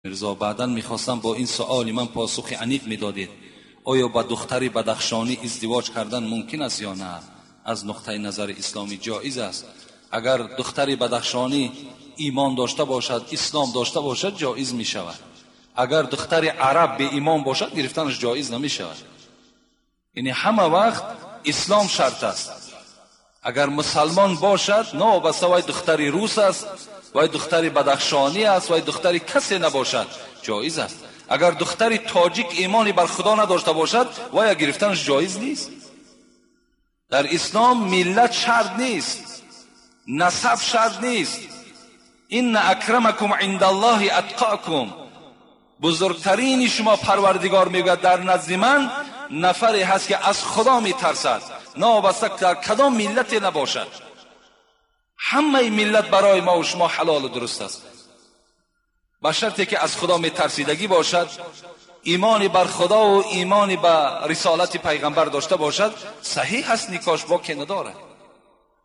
میرزا بعداً میخواستم با این سوالی من پاسخ عمیق میدادید. آیا با دختری بدخشانی ازدواج کردن ممکن است یا نه؟ از نقطه نظر اسلامی جایز است. اگر دختری بدخشانی ایمان داشته باشد، اسلام داشته باشد، جایز می شود. اگر دختری عرب به ایمان باشد، گرفتنش جایز نمی شود. یعنی همه وقت اسلام شرط است. اگر مسلمان باشد، نه بس وای دختری روس است، وای دختری بدخشانی است، وای دختری کسی نباشد، جایز است. اگر دختری تاجیک ایمانی بر خدا نداشته باشد، وای گرفتنش جایز نیست. در اسلام ملت شرط نیست، نسب شرط نیست. ان اکرمکم عند الله اتقاکم، بزرگترین شما پروردگار میگوید در نزد من نفری هست که از خدا میترسد، نابسته در کدام ملت نباشد. همه ملت برای ما و شما حلال و درست است، با شرطی که از خدا میترسیدگی باشد، ایمانی بر خدا و ایمانی به رسالت پیغمبر داشته باشد. صحیح است، نکاش باکی نداره،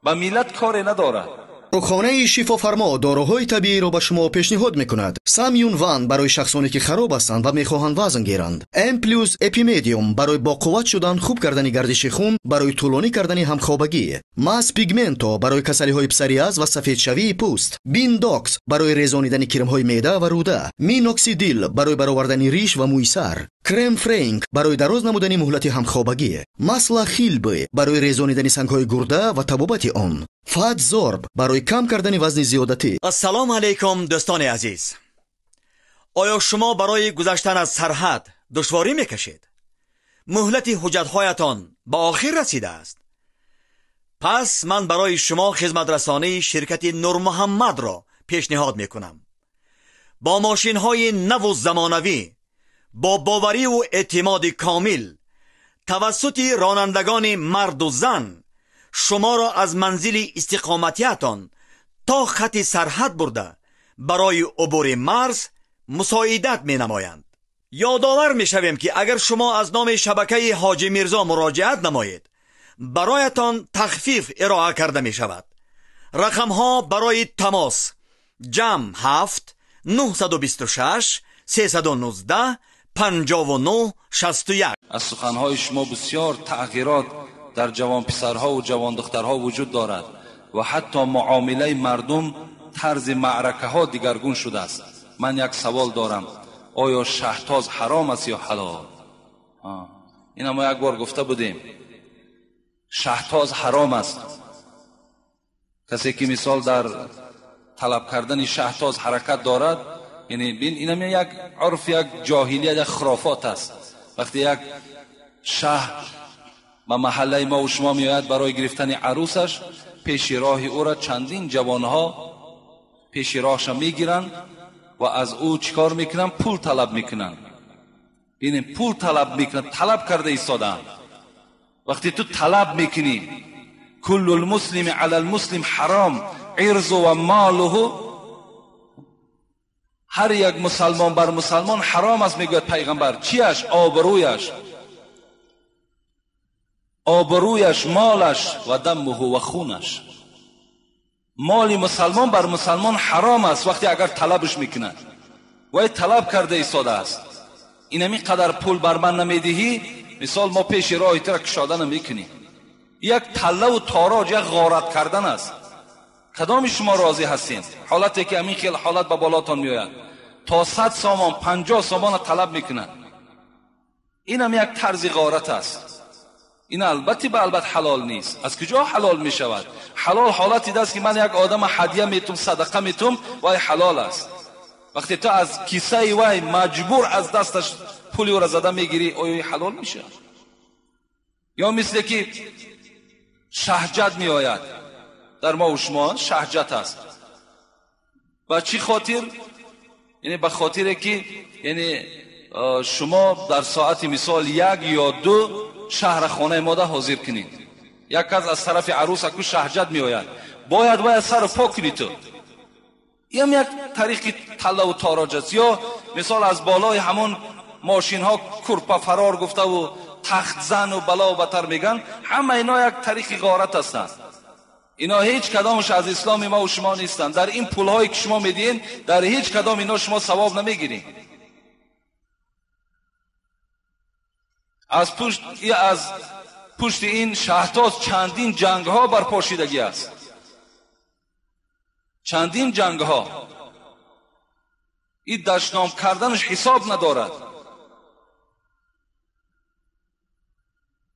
با ملت کاری نداره. رخانه شفافرما داروهای طبیعی را به شما پیشنهاد میکند. سامیون وان برای شخصانی که خراب هستند و میخواهند وزن گیرند. ام پلوس اپیمدیوم برای باقوت شدن، خوب کردن گردش خون، برای طولانی کردن همخوابگی. ماس پیگمنتو برای کسلی های پسریاز و سفید شوی پوست. بیندوکس برای ریزانیدن کرم های معده و روده. مینوکسیدیل برای برآوردن ریش و موی سر. کرم فرانک برای دراز نمودن مهلت همخوابگی. ماسلا خیلبی برای ریزانیدن سنگ های گرده و تبابت آن. فات زورب برای کم کردن وزن زیادتی. السلام علیکم دوستان عزیز. آیا شما برای گذشتن از سرحد دشواری میکشید؟ مهلت حجت‌هایتان به آخر رسیده است. پس من برای شما خدمت رسانی شرکت نور محمد را پیشنهاد میکنم. با ماشین‌های نو و زمانوی، با باوری و اعتماد کامل، توسط رانندگان مرد و زن، شما را از منزل استقامتیتان تا خط سرحد برده برای عبور مرز مساعدت می نمایند. یادآور می شویم که اگر شما از نام شبکه حاجی میرزا مراجعت نمایید، برایتان تخفیف ارائه کرده می شود. رقم ها برای تماس: جمع 7 926 319 59 61. از سخنهای شما بسیار تغییرات در جوان پسرها و جوان دخترها وجود دارد و حتی معامله مردم، طرز معرکه ها دیگرگون شده است. من یک سوال دارم، آیا شهتاز حرام است یا حلال؟ این ما یک بار گفته بودیم، شهتاز حرام است. کسی که مثال در طلب کردن شهتاز حرکت دارد، یعنی بین اینم یک عرف، یک جاهلیت، یک خرافات است. وقتی یک شه و محله ما و شما میآید برای گرفتن عروسش، پیش راه او را چندین جوانها پیش راهش میگیرند و از او چیکار میکنن؟ پول طلب میکنن. ببینید، پول طلب میکنن، طلب کرده ایستادن. وقتی تو طلب میکنی کل المسلم علی المسلم حرام عرض و ماله، هر یک مسلمان بر مسلمان حرام است میگوید پیغمبر. چیش؟ آبرویش، مالش و دمه و خونش. مال مسلمان بر مسلمان حرام است وقتی اگر طلبش میکنه. و طلب کرده ایستاده است، اینمی قدر پول بر من نمیدهی، مثال ما پیش راه تر کشاده نمیکنی. یک تله و تاراج، یک غارت کردن است. کدام شما راضی هستین؟ حالتی که همین خیلی حالت به بالاتان میآید، تا 100 سامان 50 سامان طلب میکنن. اینم یک طرز غارت است. این البته به البته حلال نیست. از کجا حلال می شود؟ حلال حالتی است که من یک آدم هدیه میتم، صدقه میتم، وای حلال است. وقتی تو از کیسه وای مجبور از دستش پولی را زده میگیری، اوی حلال میشه. یا مثل که شهجت می آید در ما و شما، شهجت است. و چی خاطر؟ یعنی به خاطر که یعنی شما در ساعت مثال 1 یا 2 شهر خانه ماده حاضر کنید. یک کس از طرف عروس اکو شهجت می آید، باید سر پاک کنید. تو این یک طریق تله و تاراج است. یا مثال از بالای همون ماشین ها کرپا فرار گفته و تخت زن و بلا و بتر میگن، همه اینا یک طریق غارت هستند. اینا هیچ کدامش از اسلام ما و شما نیستن. در این پولهایی که شما میدین در هیچ کدام اینا شما ثواب نمیگیرین. از پشت این شهرتاز چندین جنگ ها برپاشیدگی است، چندین جنگ ها. این دشنام کردنش حساب ندارد.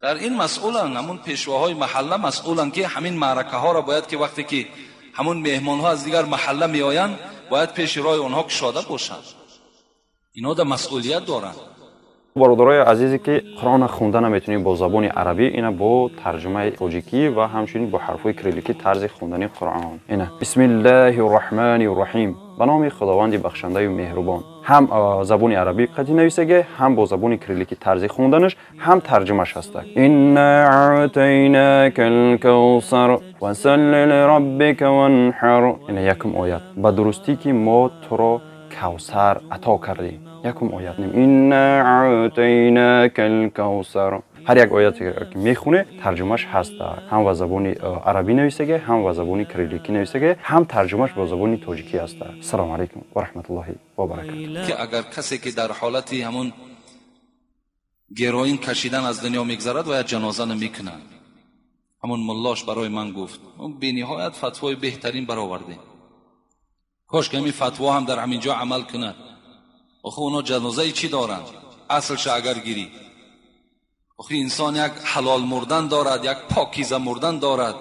در این مسئولن، همون پیشواهای محله مسئولن که همین معرکه ها را باید که وقتی که همون مهمان ها از دیگر محله می آیند باید پیش راه اونها کشاده باشند. اینا در مسئولیت دارند. برادرای عزیزی که قرآن خوندن نمیتونید با زبان عربی، اینا با ترجمه تاجیکی و همچنین با حرفای کریلیکی طرز خوندن قرآن. اینا بسم الله الرحمن الرحیم، به نام خداوند بخشنده و مهربان. هم زبان عربی قدی نویسه، هم با زبان کریلیکی طرز خوندنش، هم ترجمهش هست. انا اعطیناک الکوثر فصل لربک وانحر. اینا یکم آیت به درستی که ما تو را کوثر عطا کردیم. یکم آیت نیم انا اعطیناک الکوثر. هر یک آیتی که میخونه ترجمهش هست، هم با زبان عربی نویسه، هم با زبان کریلیکی نویسه، هم ترجمهش با زبان تاجیکی است. السلام علیکم و رحمت الله و برکاته. که اگر کسی که در حالتی همون گروین کشیدن از دنیا میگذرد و جنازه نمیکنن، همون ملاش برای من گفت اون بی نهایت فتوای بهترین برآورده. کاش که این فتوا هم در همینجا عمل کنه. آخه اونا جنازه چی دارن؟ اصلش اگر گیری، آخه انسان یک حلال مردن دارد، یک پاکیزه مردن دارد.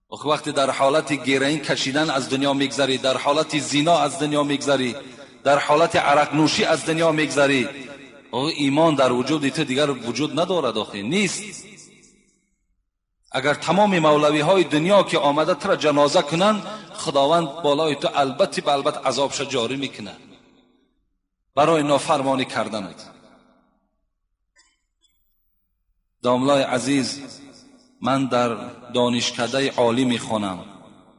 آخه وقتی در حالت گیرین کشیدن از دنیا میگذری، در حالت زنا از دنیا میگذری، در حالت عرق نوشی از دنیا میگذری، آخه ایمان در وجود تو دیگر وجود ندارد. آخه نیست. اگر تمام مولوی های دنیا که آمده تر جنازه کنن، خداوند بالای تو البته به البته عذابش جاری میکنه برای نافرمانی کردنت. داملای عزیز، من در دانشکده عالی میخوانم،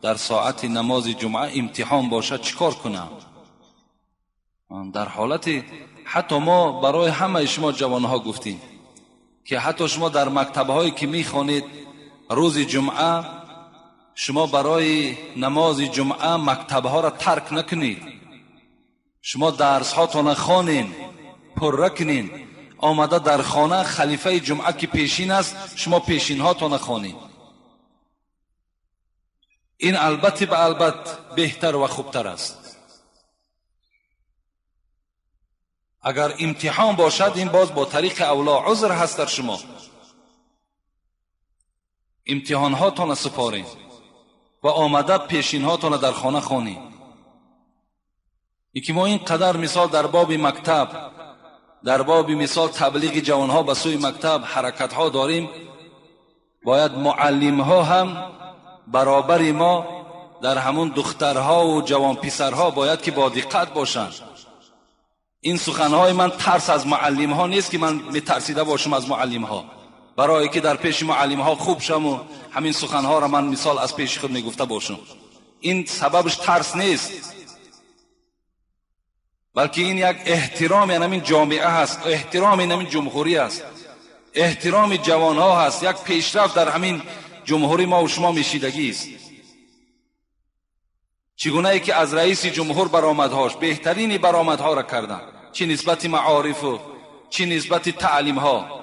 در ساعت نماز جمعه امتحان باشه چیکار کنم؟ در حالت حتی ما برای همه شما جوانها گفتیم که حتی شما در مکتبهایی که میخوانید روز جمعه، شما برای نماز جمعه مکتبها را ترک نکنید. شما درس هاتون خوانین، پر کنین. آمده در خانه خلیفه جمعه که پیشین است، شما پیشین هاتون خوانین. این البته به البته بهتر و خوبتر است. اگر امتحان باشد این باز با طریق اولا عذر هست در شما. امتحان هاتون سپارین و آمده پیشین هاتون در خانه خوانین. یکی ما این قدر مثال در باب مکتب، در باب مثال تبلیغ جوانها به سوی مکتب حرکت ها داریم. باید معلم ها هم برابر ما در همون دخترها و جوان پسرها باید که با دقت باشند. این سخنهای من ترس از معلم ها نیست که من میترسیده باشم از معلم ها، برای که در پیش معلم ها خوب شم و همین سخنها را من مثال از پیش خود میگفته باشم. این سببش ترس نیست، بلکه این یک احترام همین جامعه هست، احترام همین جمهوری است، احترام جوان ها هست، یک پیشرفت در همین جمهوری ما و شما میشیدگی است. چگونه ای که از رئیس جمهور برآمدهاش بهترین برآمدها را کردن، چه نسبت معارف و چه نسبت تعلیم ها.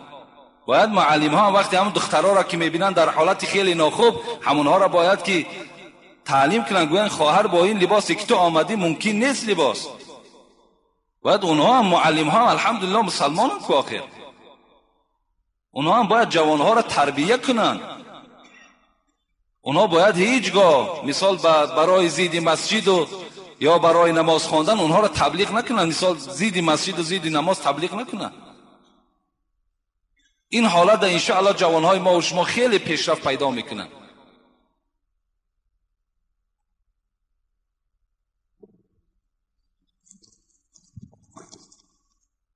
باید معلم ها وقتی هم دخترها را که میبینن در حالت خیلی ناخوب، همونها را باید که تعلیم کنن، گوین خواهر با این لباسی که تو آمدی ممکن نیست لباس. باید اونها هم معلم ها الحمدلله مسلمان هم که آخر اونها هم باید جوان ها را تربیه کنن. اونها باید هیچگاه مثال برای زید مسجد و یا برای نماز خواندن اونها را تبلیغ نکنن، مثال زید مسجد و زید نماز تبلیغ نکنن. این حالت ان شاء الله جوان های ما و شما خیلی پیشرفت پیدا میکنن.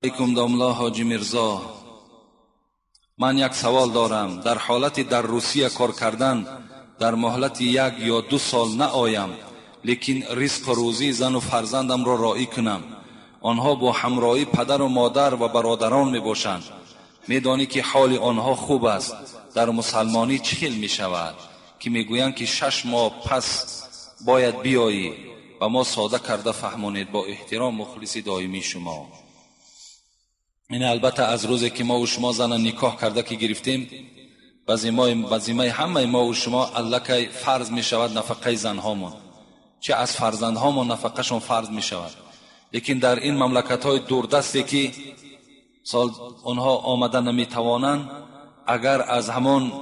علیکم داملا حاجی مرزا، من یک سوال دارم. در حالتی در روسیه کار کردن در مهلت 1 یا 2 سال نآیم، لیکن رزق و روزی زن و فرزندم را راعی کنم. آنها با همراهی پدر و مادر و برادران می باشند. می دانی که حال آنها خوب است. در مسلمانی چه می شود؟ که میگویند که 6 ماه پس باید بیایی و ما ساده کرده فهمانید. با احترام مخلصی دائمی شما. این البته از روزی که ما و شما زن نکاح کرده که گرفتیم، وظیفه همه ما و شما الکی فرض می شود نفقه زنهامون، چه از فرزندهامون نفقهشون فرض می شود. لیکن در این مملکت های دوردستی که سال اونها آمدن نمی توانند، اگر از همون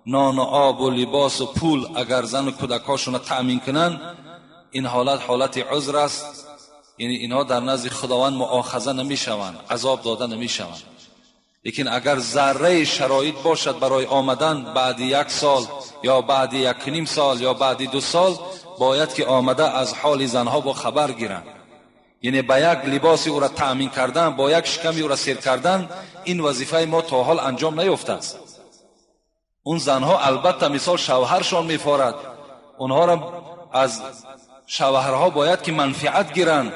نان و آب و لباس و پول اگر زن و کودکاشون تأمین کنن، این حالت عذر است. یعنی اینها در نزد خداوند مؤاخذه نمی شوند، عذاب داده نمی شوند. لیکن اگر ذره شرایط باشد برای آمدن بعد 1 سال یا بعد 1.5 سال یا بعد 2 سال، باید که آمده از حال زنها با خبر گیرند. یعنی با یک لباسی او را تأمین کردن، با یک شکمی او را سیر کردن، این وظیفه ما تا حال انجام نیافته است. اون زنها البته مثال شوهرشان میفارد، اونها را از شوهرها باید که منفعت گیرند.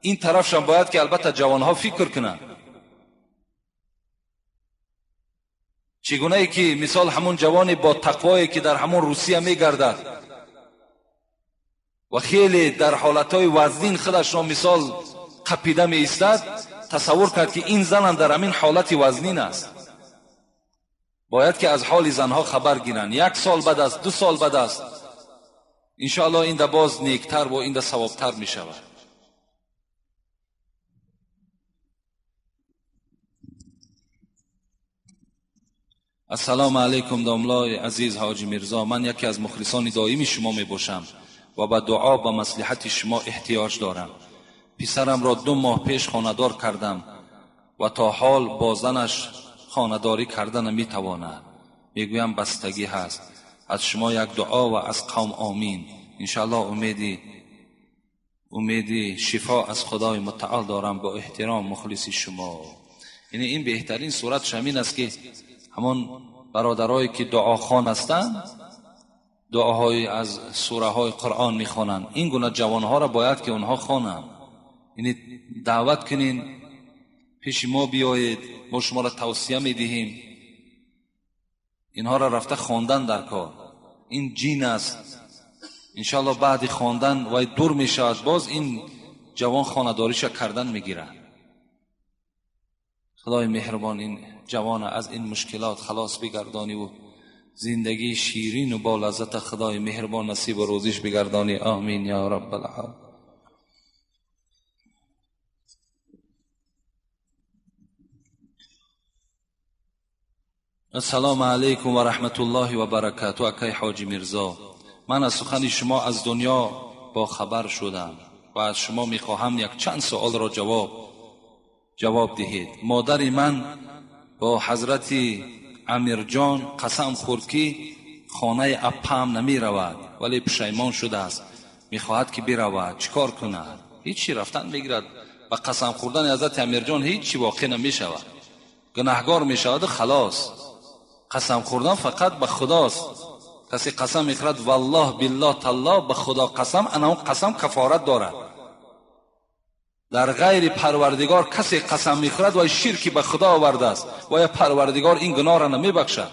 این طرفشان باید که البته جوانها فکر کنند. چگونه ای که مثال همون جوانی با تقوایی که در همون روسیه میگردد و خیلی در حالتهای وزنین خودش را مثال قپیده می ایستد، تصور کرد که این زن هم در همین حالت وزنین است. باید که از حال زنها خبر گیرند. 1 سال بعد است، 2 سال بعد است، انشاءالله این ده باز نیکتر و این ده ثوابتر می شود. السلام علیکم داملای عزیز حاجی میرزا، من یکی از مخلصان دائمی شما می باشم و به دعا و مصلحت شما احتیاج دارم. پسرم را 2 ماه پیش خانه‌دار کردم و تا حال با زنش خانه‌داری کردن نمی تواند. میگویم بستگی هست. از شما یک دعا و از قوم آمین. انشاءالله امیدی شفا از خدای متعال دارم. با احترام مخلصی شما. یعنی این بهترین صورت همین است که همون برادرایی که دعاخوان هستند، دعاهای از سوره های قرآن میخوانند، این گونه جوانها را باید که اونها خوانند. یعنی دعوت کنین پیش ما بیایید، ما شما را توصیه میدهیم. اینها را رفته خواندن در کار. این جین است. انشاءالله بعد خواندن و دور میشود، باز این جوان خانه‌داریش کردن میگیره. خدای مهربان این جوان از این مشکلات خلاص بگردانی و زندگی شیرین و با لذت خدای مهربان نصیب و روزیش بگردانی. آمین یا رب العالمین. السلام علیکم و رحمت الله و برکاته. اکای حاجی میرزا، من از سخن شما از دنیا با خبر شدم و از شما میخواهم یک چند سوال را جواب دهید. مادر من با حضرت امیر جان قسم خورد که خانه اپام نمی رود، ولی پشیمان شده است، میخواهد که برود. چیکار کند؟ هیچی رفتن میگیرد و قسم خوردن حضرت امیر جان هیچی واقع نمی شود، گناهگار می شود. خلاص قسم خوردن فقط به خداست. کسی قسم میخورد والله بالله تالله به خدا قسم، اون قسم کفارت دارد. در غیر پروردگار کسی قسم میخورد و شرکی به خدا آورده است و یا پروردگار این گناه را نمیبخشد.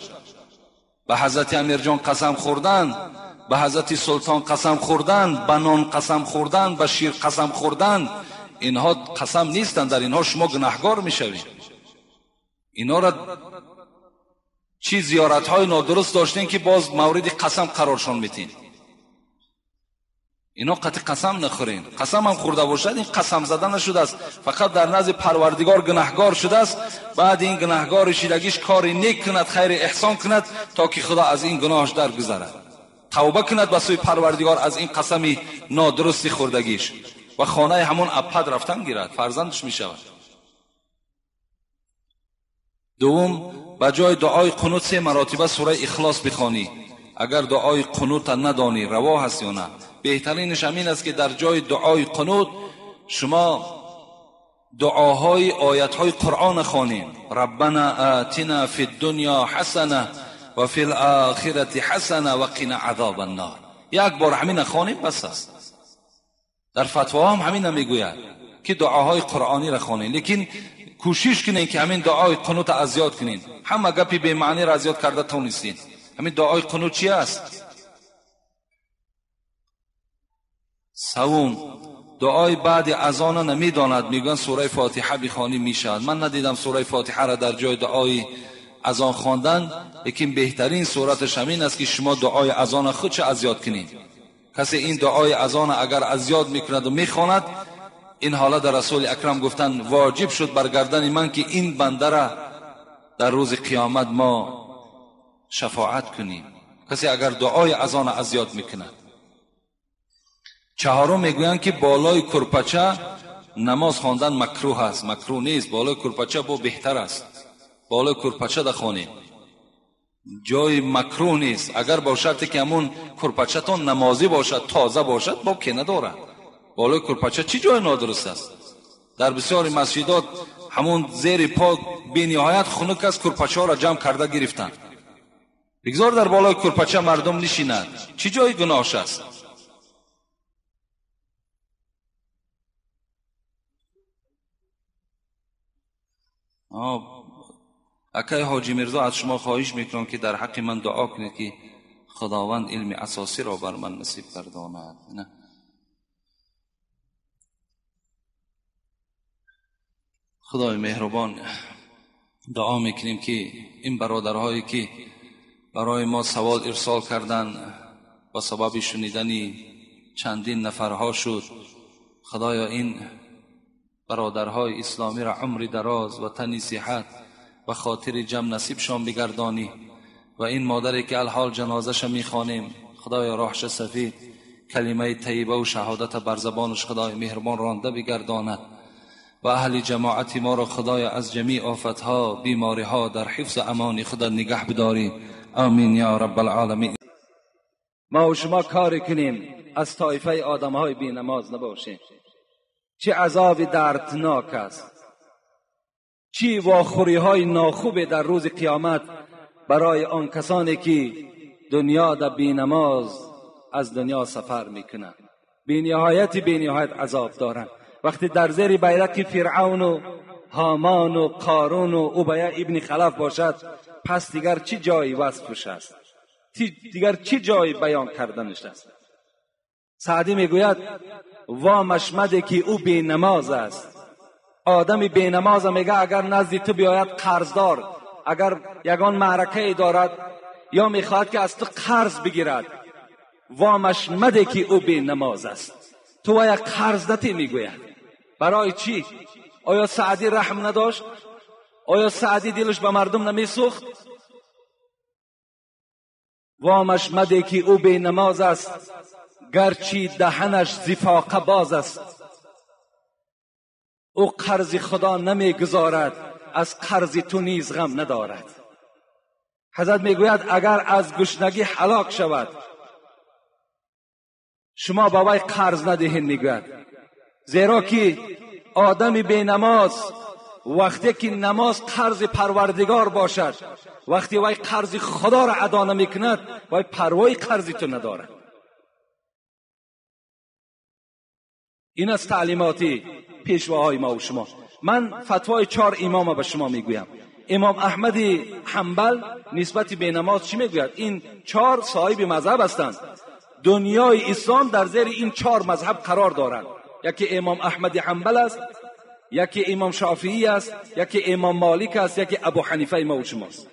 به حضرت امیر جان قسم خوردن، به حضرت سلطان قسم خوردن، به نان قسم خوردن، به شیر قسم خوردن، اینها قسم نیستند. در اینها شما گناهگار میشوید. اینا را چی زیارت های نادرست داشتین که باز مورد قسم قرارشان میتین. اینا قطع قسم نخورین. قسم هم خورده باشد این قسم زدن نشده است، فقط در نزد پروردگار گناهگار شده است. بعد این گناهگار شیدگیش کاری نیک کند، خیر احسان کند تا که خدا از این گناهش درگذرد، توبه کند به سوی پروردگار از این قسم نادرستی خوردگیش و خانه همون اپد رفتن گیرد، فرزندش میشود. دوم، به جای دعای قنوت 3 مراتبه سوره اخلاص بخوانی. اگر دعای قنوت ندانی روا هست یا نه، بهترینش همین است که در جای دعای قنوت شما دعاهای آیتهای قرآن خوانید. ربنا آتنا فی الدنیا حسنه و فی الاخره حسنه و قنا عذاب النار. یک بار همین خوانید بس است. در فتوا هم همین میگوید که دعاهای قرآنی را خوانید، لیکن کوشش کنین که همین دعای قنوت از یاد کنین. همه گپی به معنی را از یاد کرده تونستین. همین دعای قنوت چی است؟ سوم، دعای بعد اذان نمیداند، میگن سوره فاتحه بخوانی میشد. من ندیدم سوره فاتحه را در جای دعای اذان خواندن، لیکن بهترین صورتش همین است که شما دعای اذان خود چه از یاد کنید. کسی این دعای اذان اگر از یاد میکند و میخواند، این حالا در رسول اکرم گفتن واجب شد بر گردن من که این بنده را در روز قیامت ما شفاعت کنیم. کسی اگر دعای اذان از یاد میکند. چهارم میگویند که بالای کرپچه نماز خواندن مکروه است. مکروه نیست، بالای کرپچه با بهتر است. بالای کرپچه دخوانید، جای مکروه نیست. اگر با شرطی که همون کرپچه تون نمازی باشد، تازه باشد، با که ندارد. بالای کرپچه چی جای نادرست است؟ در بسیاری مسجدات همون زیر پا بی نهایت خنک از کرپچه ها را جمع کرده گرفتند. بگذار در بالای کرپچه مردم نشینند، چی جای گناهش است؟ اکای حاجی میرزا از شما خواهش میکنم که در حق من دعا کنید که خداوند علم اساسی را بر من نصیب گرداند. نه خدای مهربان، دعا میکنیم که این برادرهایی که برای ما سوال ارسال کردن با سبب شنیدنی چندین نفرها شد، خدایا این برادرهای اسلامی را عمر دراز و تنی صحت و خاطر جمع نصیبشان بگردانی و این مادری که الحال جنازش میخوانیم، خدایا راهش سفید کلمه طیبه و شهادت بر زبانش خدای مهربان رانده بگرداند و اهل جماعت ما را خدایا از جمیع آفتها بیماریها در حفظ امان خدا نگه بداری. آمین یا رب العالمین. ما و شما کاری کنیم از طایفه آدمهای بی نماز نباشیم. چه عذاب دردناک است، چی واخوری های ناخوب در روز قیامت برای آن کسانی که دنیا در بی نماز از دنیا سفر میکنند. بی نهایت عذاب دارند. وقتی در زیر بیرق فرعون و هامان و قارون و ابی ابن خلف باشد، پس دیگر چی جای وصفش است؟ دیگر چی جای بیان کردنش است؟ سعدی میگوید وا مشمده که او بی نماز است. آدمی بی نماز میگه اگر نزد تو بیاید قرضدار، اگر یگان معرکه دارد یا میخواهد که از تو قرض بگیرد، وا مشمده که او بی نماز است. تو و یک قرضدتی میگوید. برای چی؟ آیا سعدی رحم نداشت؟ آیا سعدی دلش به مردم نمیسوخت؟ وا مشمده که او بی نماز است، گرچی دهنش زفاقه باز است. او قرض خدا نمیگذارد، از قرض تو نیز غم ندارد. حضرت میگوید اگر از گشنگی هلاک شود، شما با وی قرض ندهید. میگوید زیرا که آدم بی نماز وقتی که نماز قرض پروردگار باشد، وقتی وی قرض خدا را ادا نمیکند، وی پروای قرض تو ندارد. این است تعلیماتی پیشواهای ما و شما. من فتوای 4 امام به شما میگویم. امام احمد حنبل نسبت به نماز چی میگوید؟ این 4 صاحب مذهب هستند. دنیای اسلام در زیر این 4 مذهب قرار دارند. یکی امام احمد حنبل است، یکی امام شافعی است، یکی امام مالک است، یکی ابو حنیفه ما و شماست.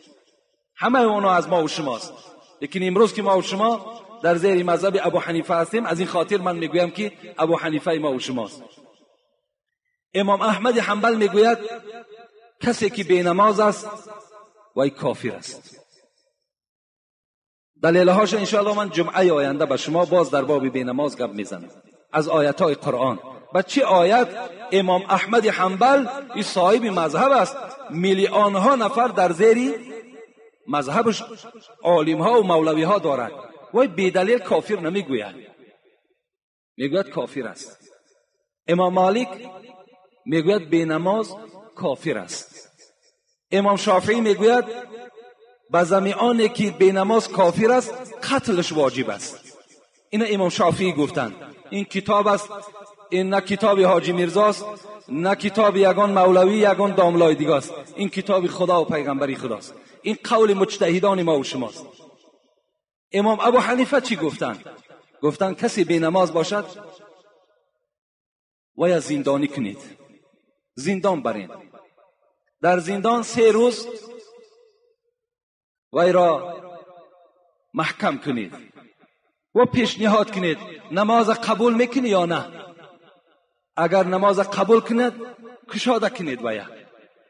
همه اونا از ما و شماست. لیکن امروز که ما و شما در زیر مذهب ابو حنیفه هستیم، از این خاطر من میگویم که ابو حنیفه ما و شماست. امام احمد حنبل میگوید کسی که بی نماز است وی کافر است. دلیلهاش انشاءالله من جمعه آینده به شما باز در باب بی نماز گپ میزنم از آیاتهای قرآن. با چه آیت امام احمد حنبل این صاحب مذهب است، میلیون ها نفر در زیر مذهبش عالم ها و مولوی ها دارد، وی بی دلیل کافر نمیگوید، میگوید کافر است. امام مالک میگوید بی نماز کافر است. امام شافعی میگوید به زمیانی که بی نماز کافر است قتلش واجب است. این امام شافعی گفتند. این کتاب است، این نه کتاب حاجی میرزاست، نه کتاب یگان مولوی یگان داملای دیگه است. این کتاب خدا و پیغمبری خداست. این قول مجتهدان ما و شماست. امام ابو حنیفه چی گفتن کسی بی نماز باشد و یا زندانی کنید، زندان برین، در زندان 3 روز وی را محکم کنید و پیشنهاد کنید نماز قبول میکنی یا نه. اگر نماز قبول کند کشاده کنید وی،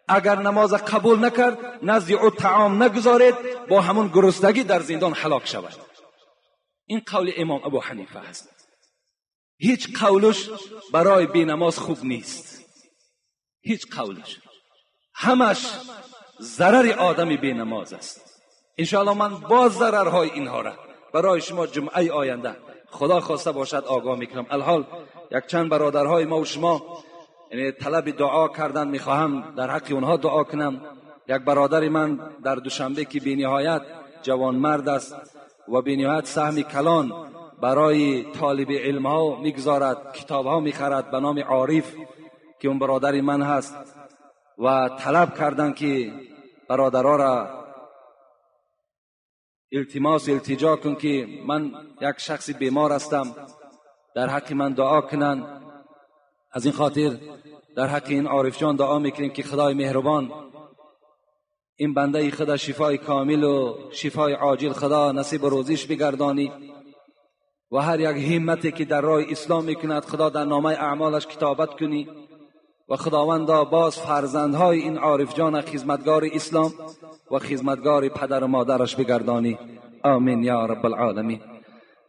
اگر نماز قبول نکرد نزد او طعام نگذارید، با همون گرسنگی در زندان هلاک شود. این قول امام ابو حنیفه است. هیچ قولش برای بی نماز خوب نیست، هیچ قولش، همش ضرر آدم بی نماز است. انشاءالله من باز ضررهای اینها را برای شما جمعه آینده خدا خواسته باشد آگاه میکنم. الحال یک چند برادرهای ما و شما طلب دعا کردن، میخواهم در حق اونها دعا کنم. یک برادر من در دوشنبه که بی نهایت جوان مرد است و بی نهایت سهم کلان برای طالب علم ها میگذارد، کتاب ها میخرد به نام عارف که اون برادر من هست، و طلب کردن که برادرها را التجا کن که من یک شخص بیمار هستم، در حق من دعا کنن. از این خاطر در حق این عارف جان دعا میکنیم که خدای مهربان این بنده خدا شفای کامل و شفای عاجل خدا نصیب روزیش بگردانی و هر یک همتی که در راه اسلام میکند خدا در نامه اعمالش کتابت کنی و خداوندا باز فرزندهای این عارف جان خدمتگار اسلام و خدمتگار پدر و مادرش بگردانی. آمین یا رب العالمین.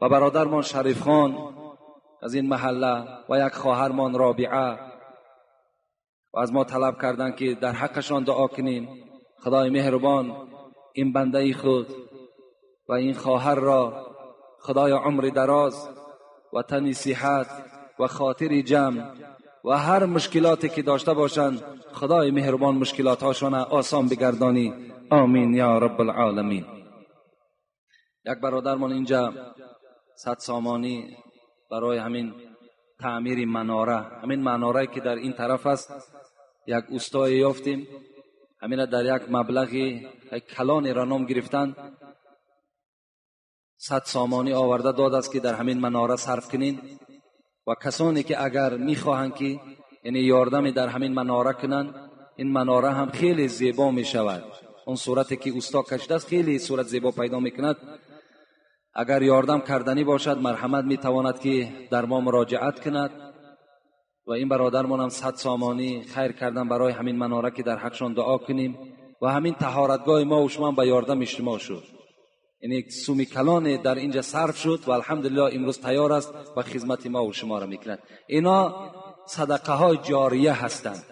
و برادرمان شریف خان از این محله و یک خواهرمان رابعه و از ما طلب کردن که در حقشان دعا کنیم. خدای مهربان این بنده خود و این خواهر را خدای عمر دراز و تن صحت و خاطر جمع و هر مشکلاتی که داشته باشند خدای مهربان مشکلاتهاشان آسان بگردانی. آمین یا رب العالمین. یک برادرمان اینجا 100 سامانی برای همین تعمیر مناره، همین مناره که در این طرف است، یک اوستای یافتیم، همین در یک مبلغی کلان را نام گرفتن، 100 سامانی آورده داد است که در همین مناره صرف کنین و کسانی که اگر میخواهند که یعنی یاردمی در همین مناره کنن، این مناره هم خیلی زیبا می شود. اون صورتی که اوستا کشیده است خیلی صورت زیبا پیدا میکند. اگر یاردم کردنی باشد مرحمت میتواند که در ما مراجعت کند و این برادرمان هم 100 سامانی خیر کردن برای همین مناره که در حقشان دعا کنیم و همین طهارتگاه ما و شما به یاردم اجتماع شد. یعنی یک سومی کلان در اینجا صرف شد و الحمدلله امروز تیار است و خدمت ما و شما را میکند. اینا صدقه های جاریه هستند،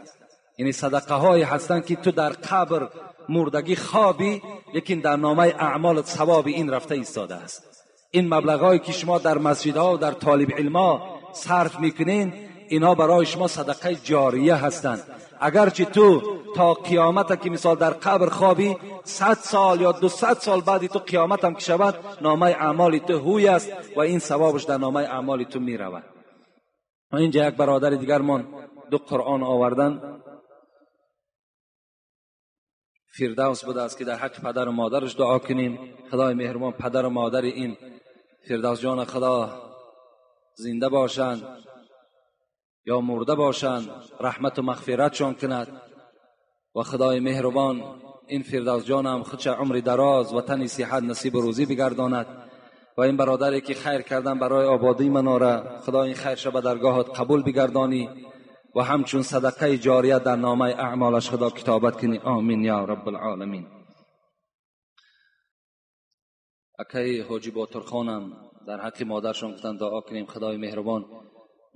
یعنی صدقه های هستند که تو در قبر مردگی خوابی لیکن در نامه اعمالت ثواب این رفته ایستاده است. این مبلغایی که شما در مسجدها و در طالب علما صرف میکنین اینا برای شما صدقه جاریه هستند. اگرچه تو تا قیامت که مثال در قبر خوابی 100 سال یا 200 سال بعد تو قیامت هم که شود نامه اعمال تو هوی است و این ثوابش در نامه اعمال تو می رود. و اینجا یک برادر دیگر من 2 قرآن آوردن، فردوس بوده است که در حق پدر و مادرش دعا کنیم. خدای مهربان پدر و مادر این فردوس جان خدا زنده باشند یا مرده باشند، رحمت و مغفرتشان کند و خدای مهربان این فردوس جان هم خودش عمر دراز و تن صحت نصیب روزی بگرداند و این برادری که خیر کردن برای آبادی مناره خدا این خیرش به درگاهت قبول بگردانی و همچون صدقه جاریه در نامه اعمالش خدا کتابت کنی. آمین یا رب العالمین. اکی حاجی باترخانم در حق مادرشان گفتن دعا کنیم خدای مهربان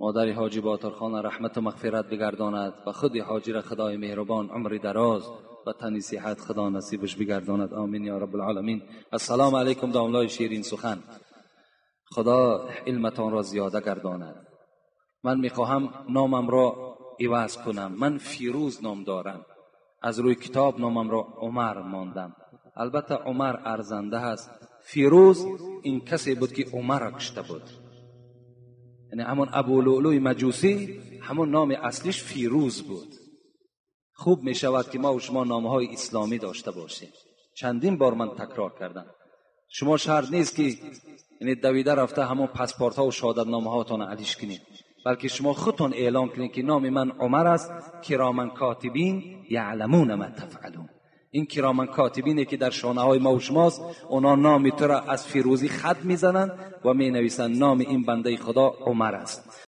مادر حاجی باترخان رحمت و مغفرت بگرداند و خود حاجی را خدای مهربان عمر دراز و تن صحت خدا نصیبش بگرداند. آمین یا رب العالمین. السلام علیکم. داملای شیرین سخن، خدا علمتان را زیاده گرداند. من میخواهم نامم را عوض کنم. من فیروز نام دارم، از روی کتاب نامم را عمر ماندم. البته عمر ارزنده است، فیروز این کسی بود که عمر را کشته بود. یعنی همون ابو لؤلؤ مجوسی همون نام اصلیش فیروز بود. خوب می شود که ما و شما نامهای اسلامی داشته باشیم. چندین بار من تکرار کردم شما شرط نیست که یعنی دویده رفته همون پاسپورت ها و شهادتنامه هاتون علیش کنید، بلکه شما خودتون اعلام کنید که نام من عمر است، کراما کاتبین یعلمون ما تفعلون. این کراما کاتبینه که در شانه های ما و شماست، اونا نام تو را از فیروزی خط میزنن و می نویسن نام این بنده خدا عمر است.